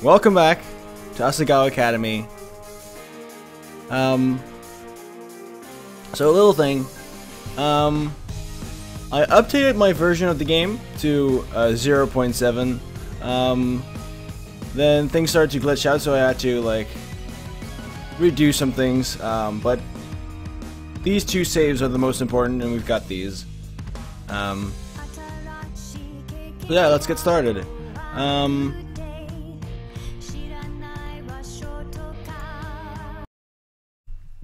Welcome back to Asagao Academy. So a little thing. I updated my version of the game to 0.7. Then things started to glitch out, so I had to like redo some things. But these two saves are the most important, and we've got these. So yeah, let's get started.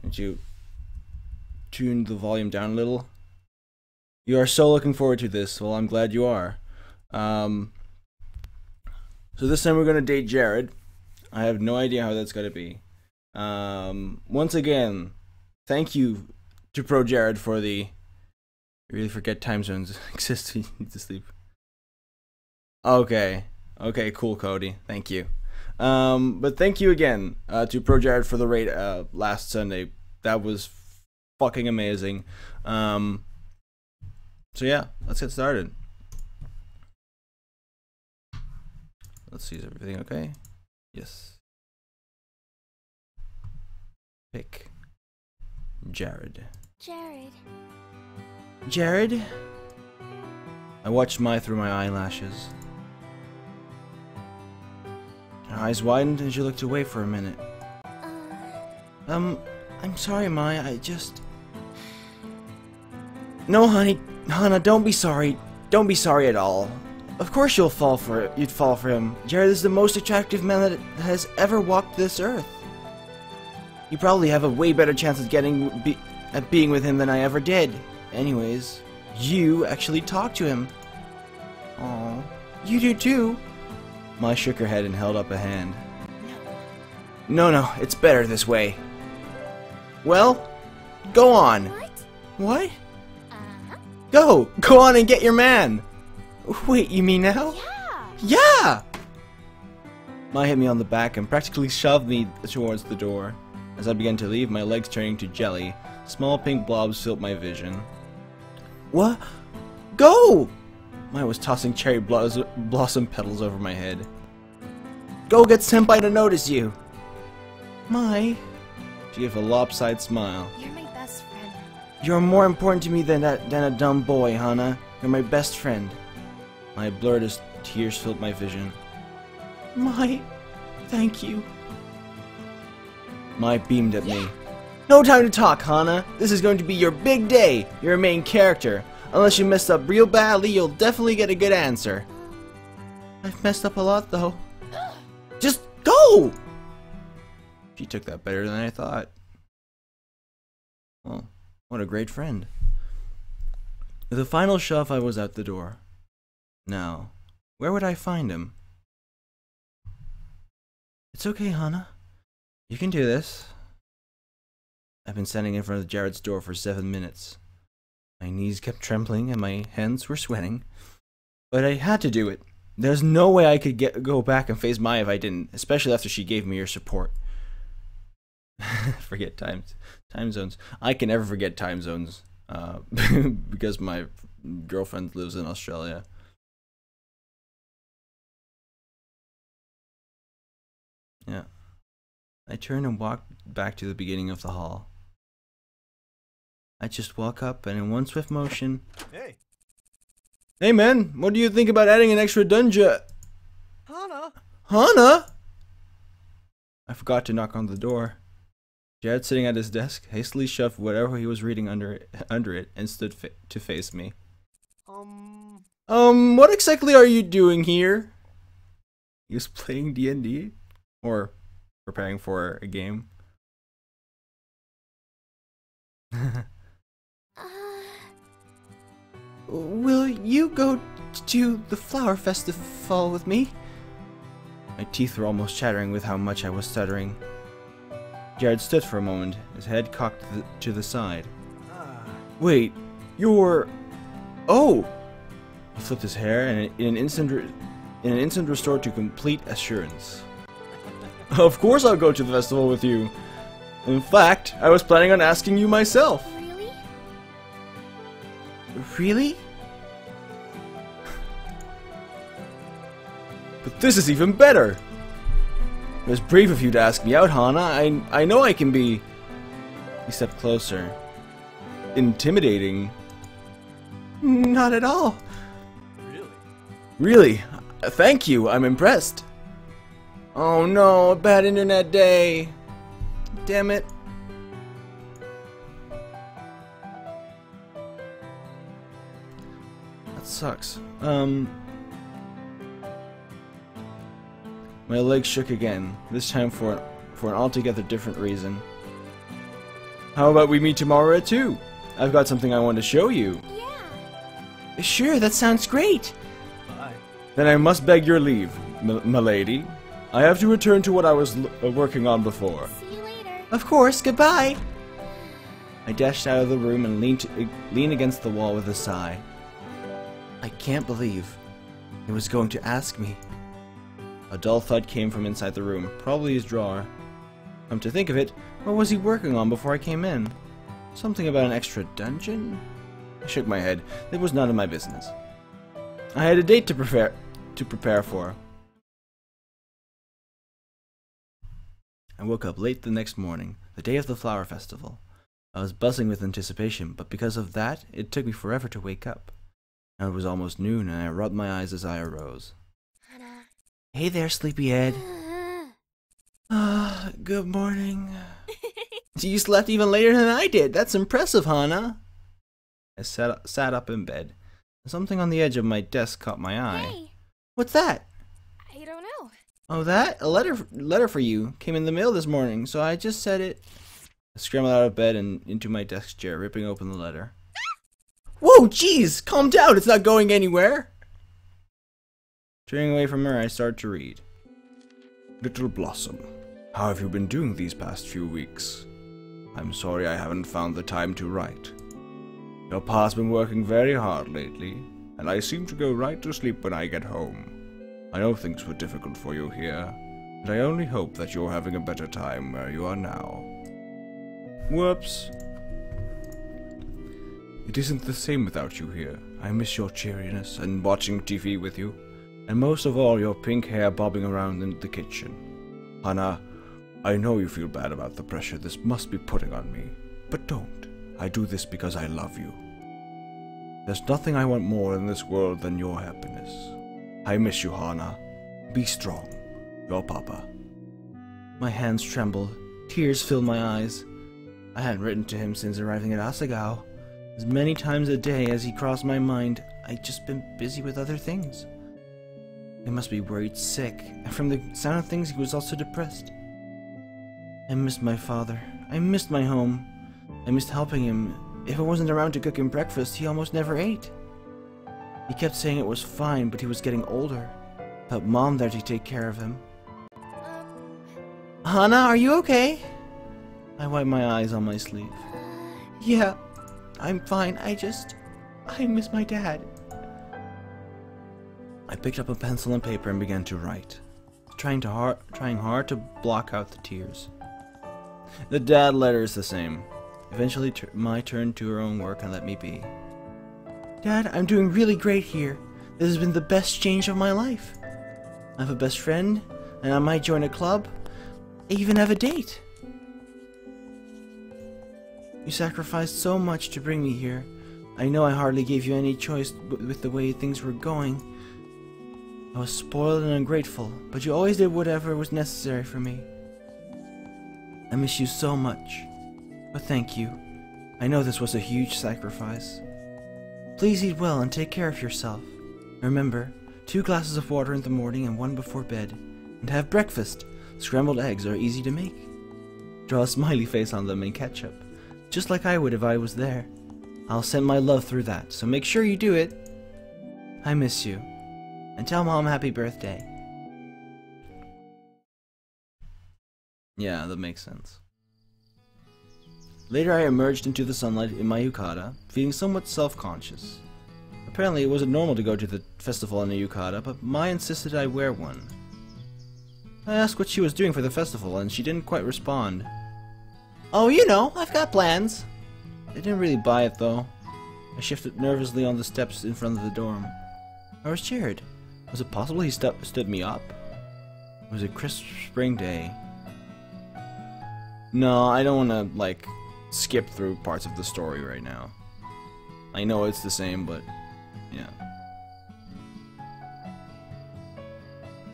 Would you tune the volume down a little? You are so looking forward to this. Well, I'm glad you are. So this time we're gonna date Jared. I have no idea how that's gonna be. Once again, thank you to Pro Jared for the. I really forget time zones exist. You need to sleep. Okay, cool, Cody. Thank you. But thank you again to Pro Jared for the raid last Sunday. That was fucking amazing. So yeah, let's get started. Let's see, is everything okay? Yes. Pick Jared. Jared? I watched Mai through my eyelashes. Her eyes widened and she looked away for a minute. I'm sorry, Mai, I just... No, honey, Hana, don't be sorry. Don't be sorry at all. Of course you'd fall for him. Jared is the most attractive man that has ever walked this earth. You probably have a way better chance at being with him than I ever did. Anyways, you actually talked to him. Aw, you do too. Mai shook her head and held up a hand. No, it's better this way. Well, go on. What? Go on and get your man. Wait, you mean now? Yeah! Mai hit me on the back and practically shoved me towards the door. As I began to leave, my legs turning to jelly, small pink blobs filled my vision. What? Go! Mai was tossing cherry blossom petals over my head. Go get Senpai to notice you! Mai? She gave a lopsided smile. You're my best friend. You're more important to me than a dumb boy, Hana. You're my best friend. My blurred as tears filled my vision. Mai, thank you. Mai beamed at me. No time to talk, Hana. This is going to be your big day. You're a main character. Unless you messed up real badly, you'll definitely get a good answer. I've messed up a lot, though. Just go! She took that better than I thought. Well, what a great friend. With a final shove, I was out the door. Now, where would I find him? It's okay, Hana. You can do this. I've been standing in front of Jared's door for 7 minutes. My knees kept trembling and my hands were sweating. But I had to do it. There's no way I could go back and face Mai if I didn't, especially after she gave me your support. Forget time zones. I can never forget time zones because my girlfriend lives in Australia. Yeah. I turned and walked back to the beginning of the hall. I just walk up and in one swift motion... Hey man, what do you think about adding an extra dungeon? Hana? I forgot to knock on the door. Jared, sitting at his desk, hastily shoved whatever he was reading under it and stood to face me. What exactly are you doing here? He was playing D&D? Or preparing for a game? Will you go to the flower festival with me? My teeth were almost chattering with how much I was stuttering. Jared stood for a moment, his head cocked to the side. Wait, you're... Oh! He flipped his hair and in an instant restored to complete assurance. Of course I'll go to the festival with you. In fact, I was planning on asking you myself. Really? Really? But this is even better! It was brave of you to ask me out, Hana. I know I can be... He stepped closer. Intimidating. Not at all. Really? Really? Thank you. I'm impressed. Oh no, a bad internet day. Damn it. That sucks. My legs shook again, this time for an altogether different reason. How about we meet tomorrow at 2? I've got something I want to show you. Yeah. Sure, that sounds great. Bye. Then I must beg your leave, m'lady. I have to return to what I was working on before. See you later. Of course, goodbye. I dashed out of the room and leaned against the wall with a sigh. I can't believe he was going to ask me. A dull thud came from inside the room, probably his drawer. Come to think of it, what was he working on before I came in? Something about an extra dungeon? I shook my head. It was none of my business. I had a date to prepare for. I woke up late the next morning, the day of the flower festival. I was buzzing with anticipation, but because of that, it took me forever to wake up. Now it was almost noon, and I rubbed my eyes as I arose. Hana. Hey there, sleepyhead. Good morning. You slept even later than I did. That's impressive, Hana. I sat up in bed. Something on the edge of my desk caught my eye. Hey, What's that? I don't know. Oh, that? A letter for you. Came in the mail this morning, so I just said it. I scrambled out of bed and into my desk chair, ripping open the letter. Whoa, jeez! Calm down, it's not going anywhere! Turning away from her, I started to read. Little Blossom, how have you been doing these past few weeks? I'm sorry I haven't found the time to write. Your pa's been working very hard lately, and I seem to go right to sleep when I get home. I know things were difficult for you here, and I only hope that you're having a better time where you are now. Whoops. It isn't the same without you here. I miss your cheeriness and watching TV with you, and most of all your pink hair bobbing around in the kitchen. Hana, I know you feel bad about the pressure this must be putting on me, but don't. I do this because I love you. There's nothing I want more in this world than your happiness. I miss you, Hana. Be strong. Your papa. My hands trembled. Tears filled my eyes. I hadn't written to him since arriving at Asagao. As many times a day as he crossed my mind, I'd just been busy with other things. He must be worried sick, and from the sound of things he was also depressed. I missed my father. I missed my home. I missed helping him. If I wasn't around to cook him breakfast, he almost never ate. He kept saying it was fine, but he was getting older. Without Mom there to take care of him. Hana, are you okay? I wiped my eyes on my sleeve. Yeah, I'm fine. I miss my dad. I picked up a pencil and paper and began to write, trying hard to block out the tears. The dad letter is the same. Eventually, my turn to her own work and let me be. Dad, I'm doing really great here. This has been the best change of my life. I have a best friend, and I might join a club. I even have a date. You sacrificed so much to bring me here. I know I hardly gave you any choice with the way things were going. I was spoiled and ungrateful, but you always did whatever was necessary for me. I miss you so much, but thank you. I know this was a huge sacrifice. Please eat well and take care of yourself. Remember, 2 glasses of water in the morning and 1 before bed. And have breakfast. Scrambled eggs are easy to make. Draw a smiley face on them and ketchup, just like I would if I was there. I'll send my love through that, so make sure you do it. I miss you. And tell Mom happy birthday. Yeah, that makes sense. Later I emerged into the sunlight in my yukata, feeling somewhat self-conscious. Apparently it wasn't normal to go to the festival in a yukata, but Mai insisted I wear one. I asked what she was doing for the festival, and she didn't quite respond. Oh, you know, I've got plans. I didn't really buy it, though. I shifted nervously on the steps in front of the dorm. I was cheered. Was it possible he stood me up? It was a crisp spring day. No, I don't want to, like, skip through parts of the story right now. I know it's the same, but, yeah.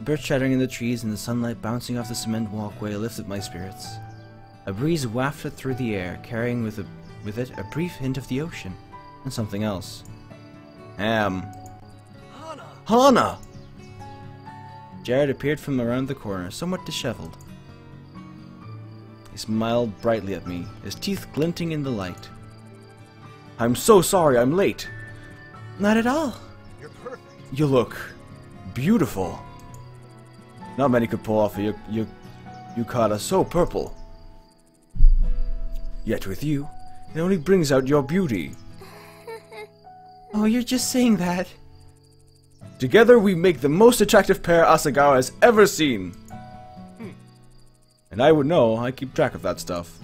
Birds chattering in the trees and the sunlight bouncing off the cement walkway lifted my spirits. A breeze wafted through the air, carrying with it a brief hint of the ocean, and something else. Hana! Hana! Jared appeared from around the corner, somewhat disheveled. He smiled brightly at me, his teeth glinting in the light. I'm so sorry I'm late. Not at all. You're perfect. You look beautiful. Not many could pull off a yukata so purple. Yet with you, it only brings out your beauty. Oh, you're just saying that. Together we make the most attractive pair Asagao has ever seen. And I would know, I keep track of that stuff.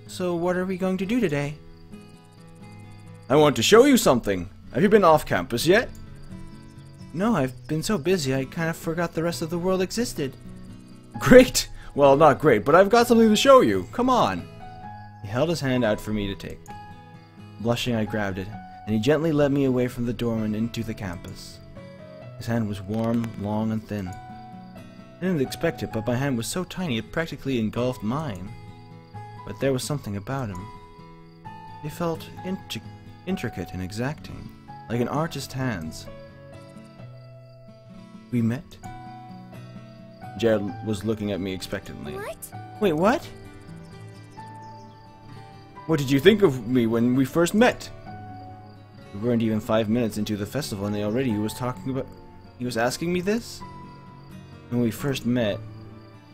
So what are we going to do today? I want to show you something. Have you been off campus yet? No, I've been so busy I kind of forgot the rest of the world existed. Great! Well, not great, but I've got something to show you. Come on. He held his hand out for me to take. Blushing, I grabbed it, and he gently led me away from the door and into the campus. His hand was warm, long, and thin. I didn't expect it, but my hand was so tiny it practically engulfed mine. But there was something about him. It felt intricate and exacting, like an artist's hands. We met? Jared was looking at me expectantly. What? Wait, what? What did you think of me when we first met? We weren't even 5 minutes into the festival and already he was asking me this? When we first met,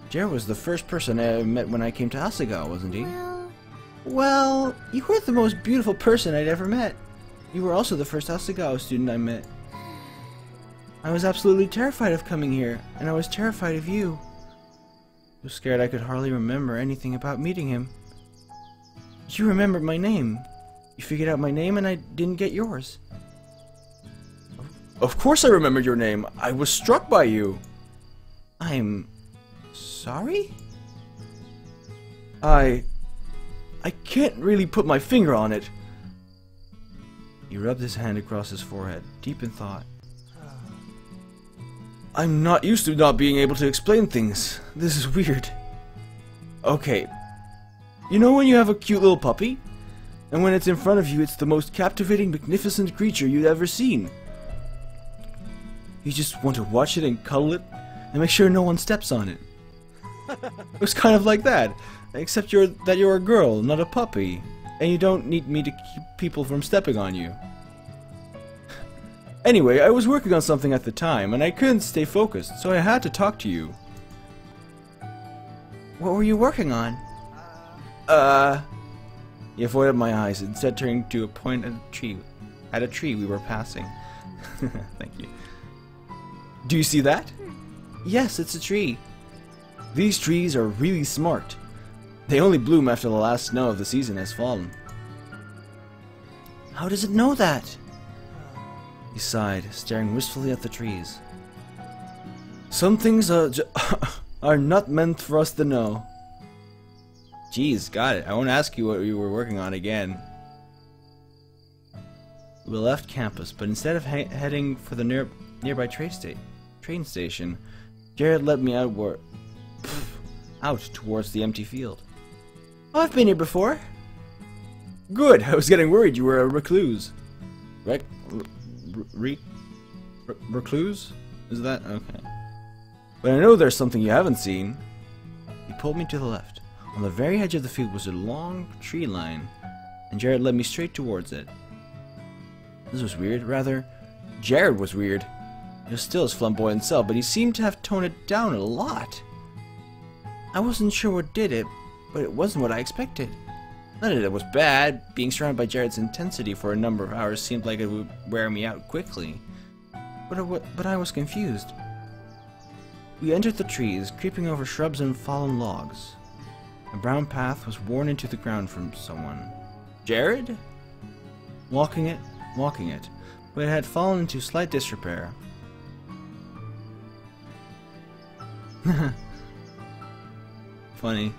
Jared was the first person I ever met when I came to Asagao, wasn't he? Well, you were the most beautiful person I'd ever met. You were also the first Asagao student I met. I was absolutely terrified of coming here, and I was terrified of you. I was scared I could hardly remember anything about meeting him. You remembered my name. You figured out my name and I didn't get yours. Of course I remembered your name. I was struck by you. I'm sorry? I can't really put my finger on it. He rubbed his hand across his forehead, deep in thought. I'm not used to not being able to explain things. This is weird. Okay. You know when you have a cute little puppy? And when it's in front of you, it's the most captivating, magnificent creature you'd ever seen. You just want to watch it and cuddle it, and make sure no one steps on it. It was kind of like that, except that you're a girl, not a puppy, and you don't need me to keep people from stepping on you. Anyway, I was working on something at the time, and I couldn't stay focused, so I had to talk to you. What were you working on? He avoided my eyes, instead turning to a point at a tree we were passing. Thank you. Do you see that? Yes, it's a tree. These trees are really smart. They only bloom after the last snow of the season has fallen. How does it know that? He sighed, staring wistfully at the trees. Some things are not meant for us to know. Jeez, got it. I won't ask you what you were working on again. We left campus, but instead of heading for the nearby train station, Jared led me out towards the empty field. Oh, I've been here before. Good. I was getting worried you were a recluse. Recluse? Is that? Okay. But I know there's something you haven't seen. He pulled me to the left. On the very edge of the field was a long tree line, and Jared led me straight towards it. This was weird. Rather, Jared was weird. He was still his flamboyant self, but he seemed to have toned it down a lot. I wasn't sure what did it, but it wasn't what I expected. Not that it was bad. Being surrounded by Jared's intensity for a number of hours seemed like it would wear me out quickly. But I was confused. We entered the trees, creeping over shrubs and fallen logs. A brown path was worn into the ground from someone. Jared? Walking it, but it had fallen into slight disrepair. Funny.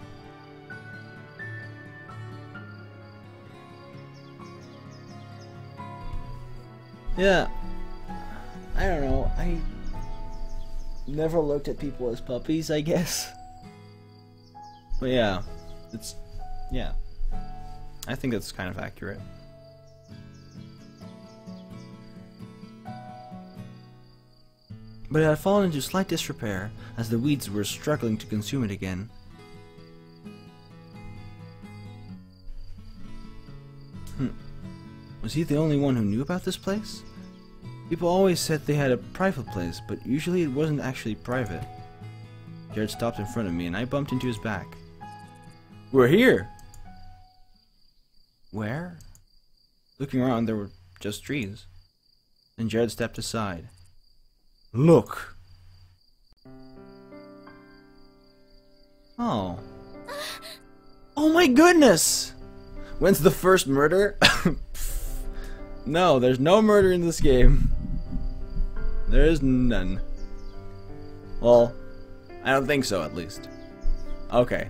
Yeah. I don't know. I never looked at people as puppies, I guess. But yeah. Yeah. I think that's kind of accurate. But it had fallen into slight disrepair, as the weeds were struggling to consume it again. Was he the only one who knew about this place? People always said they had a private place, but usually it wasn't actually private. Jared stopped in front of me, and I bumped into his back. We're here! Where? Looking around, there were just trees. Then Jared stepped aside. Look! Oh. Oh my goodness! When's the first murder? No, there's no murder in this game. There is none. Well, I don't think so, at least. Okay.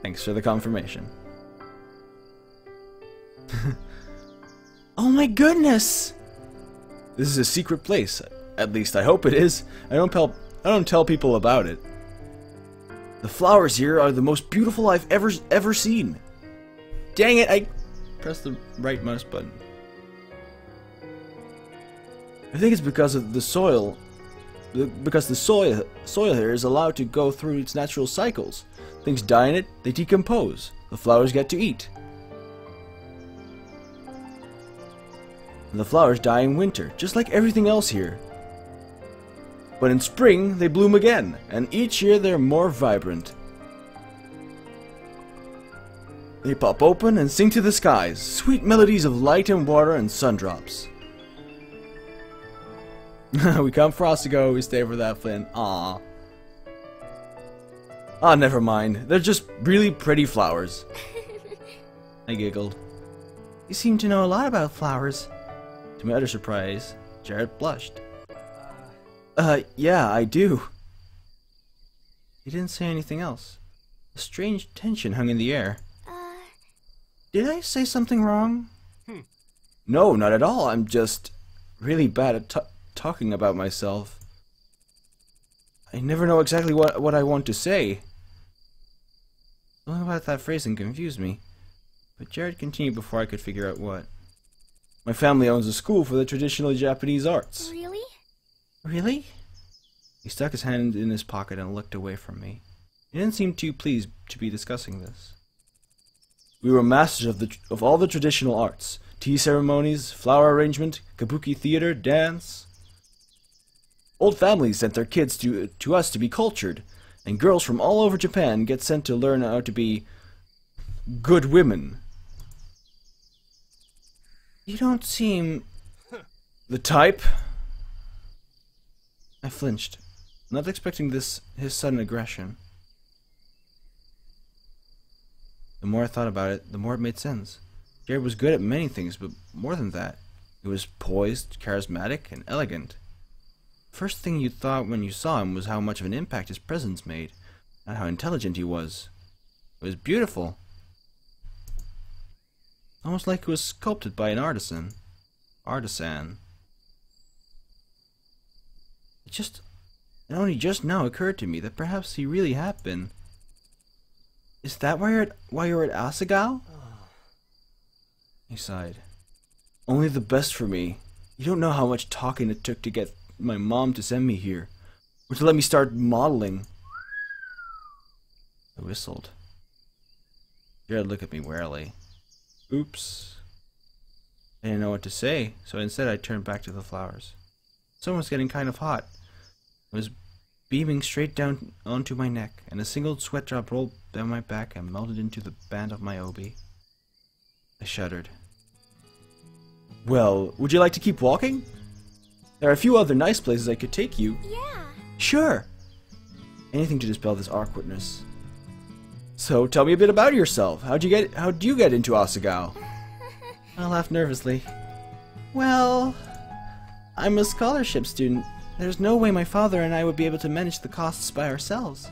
Thanks for the confirmation. Oh my goodness! This is a secret place. At least I hope it is. I don't tell people about it. The flowers here are the most beautiful I've ever seen. Dang it, I pressed the right mouse button. I think it's because of the soil. Because the soil here is allowed to go through its natural cycles. Things die in it, they decompose. The flowers get to eat. And the flowers die in winter, just like everything else here. But in spring, they bloom again, and each year they're more vibrant. They pop open and sing to the skies, sweet melodies of light and water and sundrops. We come for Asagao, we stay for that Flynn. Aww. Ah, never mind. They're just really pretty flowers. I giggled. You seem to know a lot about flowers. To my utter surprise, Jared blushed. Yeah, I do. He didn't say anything else. A strange tension hung in the air. Did I say something wrong? No, not at all. I'm just really bad at talking about myself. I never know exactly what I want to say. Something about that phrasing confused me. But Jared continued before I could figure out what. My family owns a school for the traditional Japanese arts. Really? Really? He stuck his hand in his pocket and looked away from me. He didn't seem too pleased to be discussing this. We were masters of all the traditional arts. Tea ceremonies, flower arrangement, kabuki theater, dance. Old families sent their kids to us to be cultured, and girls from all over Japan get sent to learn how to be good women. You don't seem the type. I flinched, not expecting his sudden aggression. The more I thought about it, the more it made sense. Jared was good at many things, but more than that, he was poised, charismatic, and elegant. The first thing you thought when you saw him was how much of an impact his presence made, not how intelligent he was. It was beautiful. Almost like it was sculpted by an artisan. It only just now occurred to me that perhaps he really had been. Is that why you're at Asagao? He sighed. Only the best for me. You don't know how much talking it took to get my mom to send me here, or to let me start modeling. I whistled. Jared looked at me warily. Oops. I didn't know what to say, so instead I turned back to the flowers. The sun was getting kind of hot. It was beaming straight down onto my neck, and a single sweat drop rolled down my back and melted into the band of my obi. I shuddered. Well, would you like to keep walking? There are a few other nice places I could take you. Yeah. Sure. Anything to dispel this awkwardness. So, tell me a bit about yourself. How'd you get into Asagao? I laughed nervously. Well, I'm a scholarship student. There's no way my father and I would be able to manage the costs by ourselves.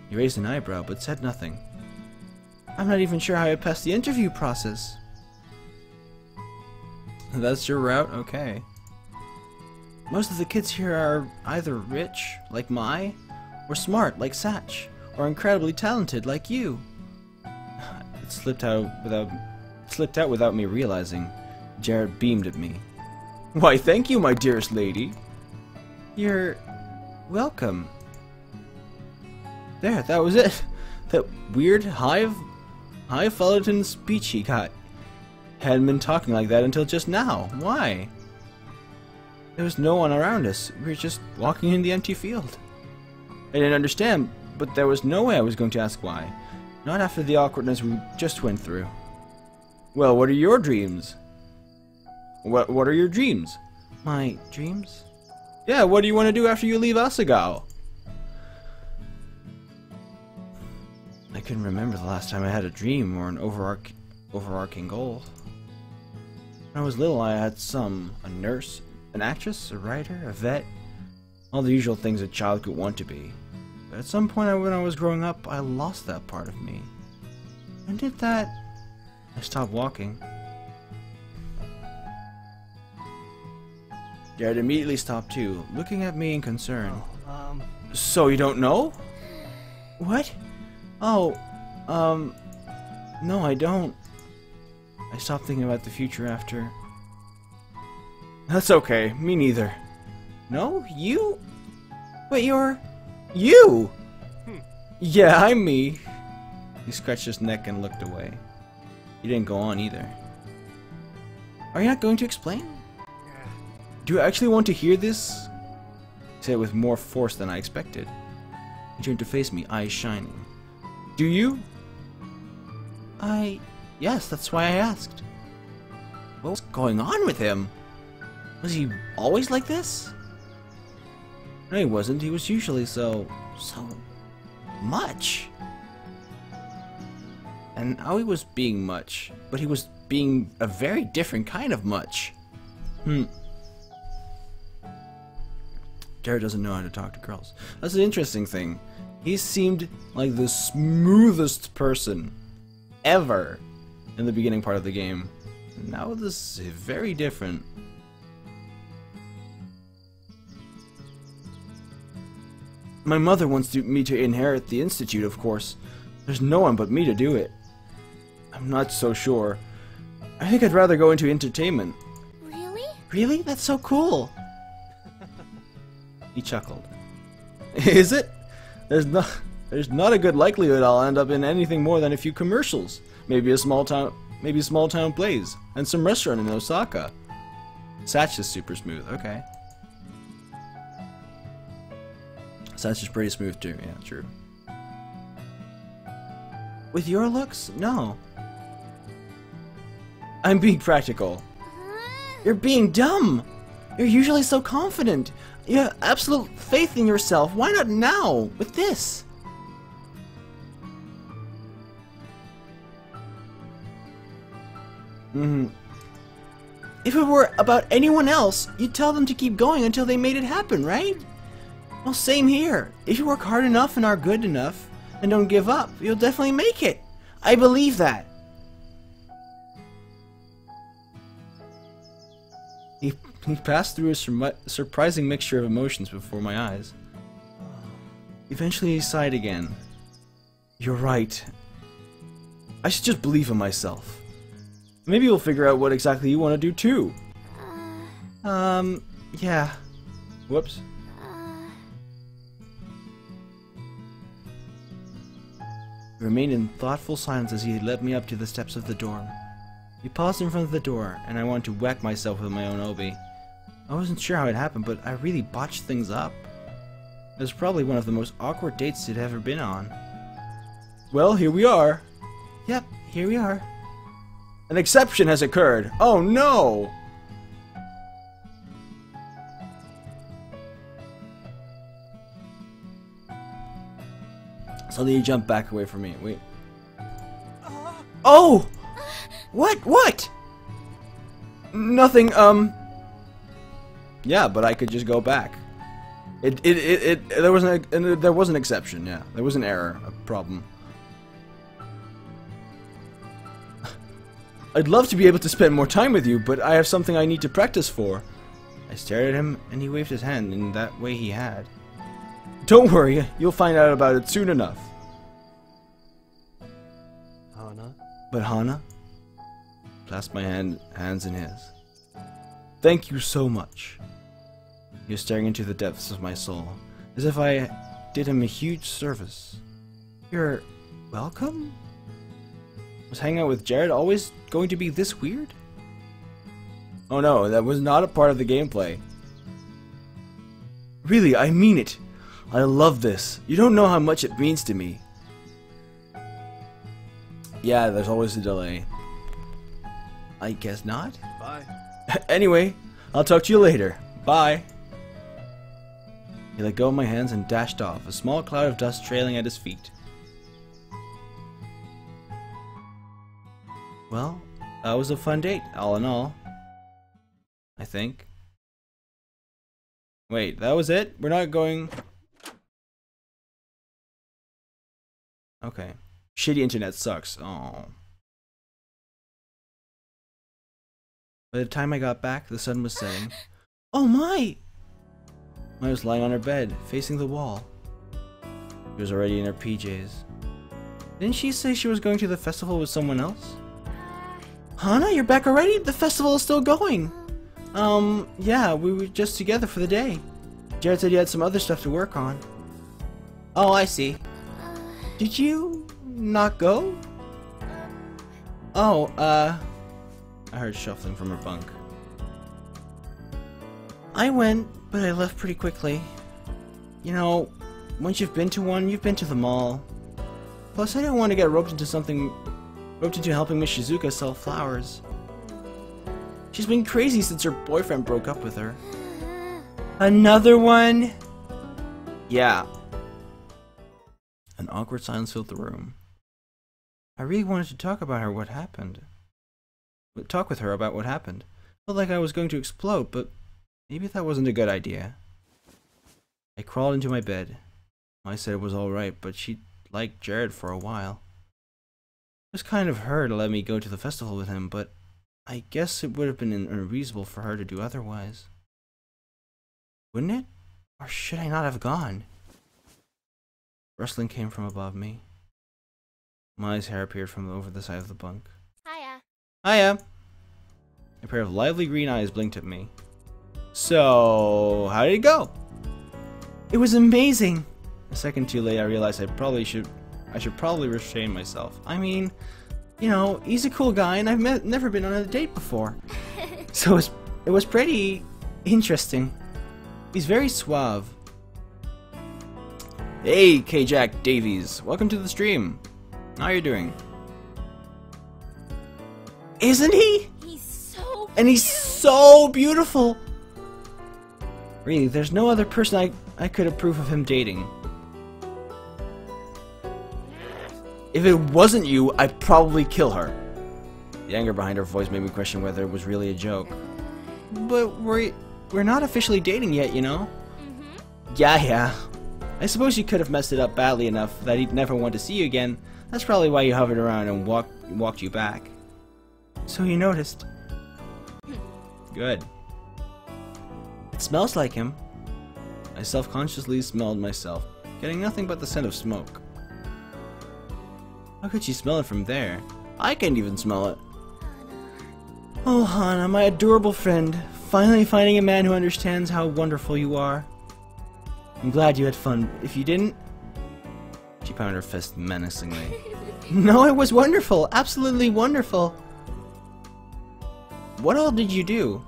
He raised an eyebrow, but said nothing. I'm not even sure how I passed the interview process. That's your route? Okay. Most of the kids here are either rich, like Mai, or smart, like Satch, or incredibly talented, like you. It slipped out without me realizing. Jared beamed at me. Why, thank you, my dearest lady. You're welcome. There, that was it. That weird highfalutin speech he got. Hadn't been talking like that until just now. Why? There was no one around us. We were just walking in the empty field. I didn't understand, but there was no way I was going to ask why. Not after the awkwardness we just went through. Well, what are your dreams? What are your dreams? My dreams? Yeah, what do you want to do after you leave Asagao? I couldn't remember the last time I had a dream or an overarching goal. When I was little, I had a nurse, an actress, a writer, a vet, all the usual things a child could want to be. But at some point when I was growing up, I lost that part of me. When did that? I stopped walking. Jared immediately stopped too, looking at me in concern. So you don't know? What? Oh, no, I don't. I stopped thinking about the future after. That's okay, me neither. No, you? Wait, you're... You! Yeah, I'm me. He scratched his neck and looked away. He didn't go on either. Are you not going to explain? Do you actually want to hear this? He said it with more force than I expected. He turned to face me, eyes shining. Do you? Yes, that's why I asked. What was going on with him? Was he always like this? No, he wasn't. He was usually so much. And now he was being much, but he was being a very different kind of much. Jared doesn't know how to talk to girls. That's an interesting thing. He seemed like the smoothest person ever in the beginning part of the game. Now this is very different. My mother wants me to inherit the institute, of course. There's no one but me to do it. I'm not so sure. I think I'd rather go into entertainment. Really? Really? That's so cool. He chuckled. Is it? There's not a good likelihood I'll end up in anything more than a few commercials. Maybe small town plays and some restaurant in Osaka. Satch is super smooth. Okay. Satch is pretty smooth too. Yeah, true. With your looks? No. I'm being practical. You're being dumb. You're usually so confident. You have absolute faith in yourself. Why not now, with this? If it were about anyone else, you'd tell them to keep going until they made it happen, right? Well, same here. If you work hard enough and are good enough, and don't give up, you'll definitely make it. I believe that. He passed through a surprising mixture of emotions before my eyes. Eventually he sighed again. You're right. I should just believe in myself. Maybe we'll figure out what exactly you want to do too. Yeah. Whoops. We remained in thoughtful silence as he led me up to the steps of the dorm. He paused in front of the door, and I wanted to whack myself with my own obi. I wasn't sure how it happened, but I really botched things up. It was probably one of the most awkward dates he'd ever been on. Well, here we are. Yep, here we are. An exception has occurred. Oh no! Suddenly he jumped back away from me. Wait. Oh! What? What? Nothing, Yeah, but I could just go back. There was an exception, yeah. There was an error, a problem. I'd love to be able to spend more time with you, but I have something I need to practice for. I stared at him, and he waved his hand in that way he had. Don't worry, you'll find out about it soon enough. Hana? But Hana clasped my hands in his. Thank you so much. He was staring into the depths of my soul, as if I did him a huge service. You're welcome? Was hanging out with Jared always going to be this weird? Oh no, that was not a part of the gameplay. Really, I mean it. I love this. You don't know how much it means to me. Yeah, there's always a delay. I guess not? Bye. Anyway, I'll talk to you later. Bye. He let go of my hands and dashed off, a small cloud of dust trailing at his feet. Well, that was a fun date, all in all. I think. Wait, that was it? We're not going... Okay. Shitty internet sucks. Oh. By the time I got back, the sun was setting. Oh my! I was lying on her bed, facing the wall. She was already in her PJs. Didn't she say she was going to the festival with someone else? Hana, you're back already? The festival is still going. Yeah, we were just together for the day. Jared said you had some other stuff to work on. Oh, I see. Did you not go? Oh, I heard shuffling from her bunk. I went, but I left pretty quickly. You know, once you've been to one, you've been to them all. Plus, I didn't want to get roped into helping Miss Shizuka sell flowers. She's been crazy since her boyfriend broke up with her. Another one? Yeah. An awkward silence filled the room. I really wanted to talk with her about what happened. Felt like I was going to explode, but maybe that wasn't a good idea. I crawled into my bed. I said it was alright, but she liked Jared for a while. It was kind of her to let me go to the festival with him, but I guess it would have been unreasonable for her to do otherwise. Wouldn't it? Or should I not have gone? Rustling came from above me. Mai's hair appeared from over the side of the bunk. Hiya. Hiya! A pair of lively green eyes blinked at me. So, how did it go? It was amazing! A second too late, I realized I should probably restrain myself. I mean, you know, he's a cool guy, and I've never been on a date before. So it was pretty interesting. He's very suave. Hey, K-Jack Davies. Welcome to the stream. How are you doing? Isn't he? He's so And he's so beautiful. Really, there's no other person I could approve of him dating. If it wasn't you, I'd probably kill her. The anger behind her voice made me question whether it was really a joke. But we're not officially dating yet, you know? Yeah. I suppose you could have messed it up badly enough that he'd never want to see you again. That's probably why you hovered around and walked you back. So you noticed. Good. It smells like him. I self-consciously smelled myself, getting nothing but the scent of smoke. How could she smell it from there? I can't even smell it. Oh, Hana, my adorable friend. Finally finding a man who understands how wonderful you are. I'm glad you had fun. If you didn't... She pounded her fist menacingly. No, it was wonderful. Absolutely wonderful. What all did you do?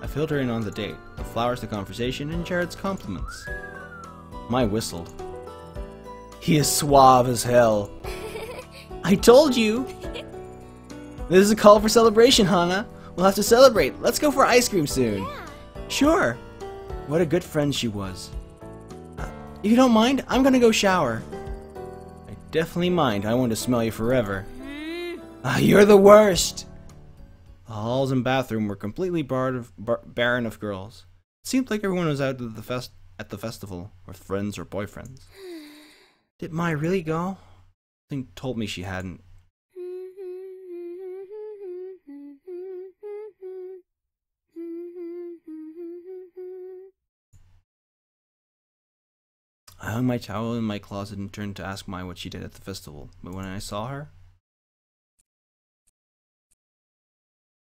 I filled her in on the date. The flowers, the conversation, and Jared's compliments. Mai whistled. He is suave as hell. I told you! This is a call for celebration, Hana. We'll have to celebrate. Let's go for ice cream soon. Yeah. Sure. What a good friend she was. If you don't mind, I'm gonna go shower. I definitely mind. I want to smell you forever. You're the worst! The halls and bathroom were completely barren of girls. It seemed like everyone was out at the festival with friends or boyfriends. Did Mai really go? Something told me she hadn't. I hung my towel in my closet and turned to ask Mai what she did at the festival, but when I saw her,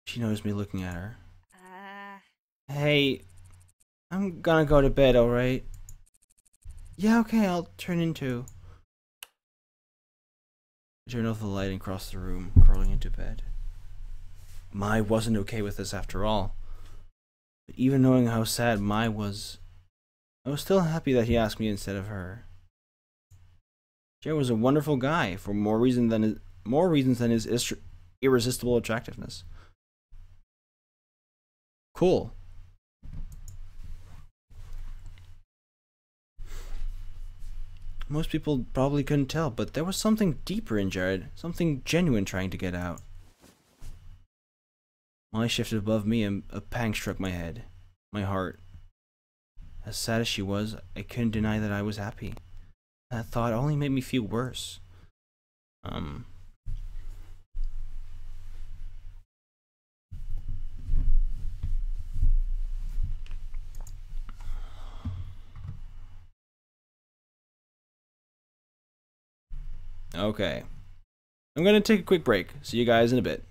she noticed me looking at her. Hey, I'm gonna go to bed, alright? Yeah, okay, I'll turn into. I turned off the light and crossed the room, crawling into bed. Mai wasn't okay with this after all. But even knowing how sad Mai was, I was still happy that he asked me instead of her. Jared was a wonderful guy for more reasons than his irresistible attractiveness. Cool. Most people probably couldn't tell, but there was something deeper in Jared, something genuine trying to get out. Molly shifted above me and a pang struck my head, my heart. As sad as she was, I couldn't deny that I was happy. That thought only made me feel worse. Okay. I'm gonna take a quick break. See you guys in a bit.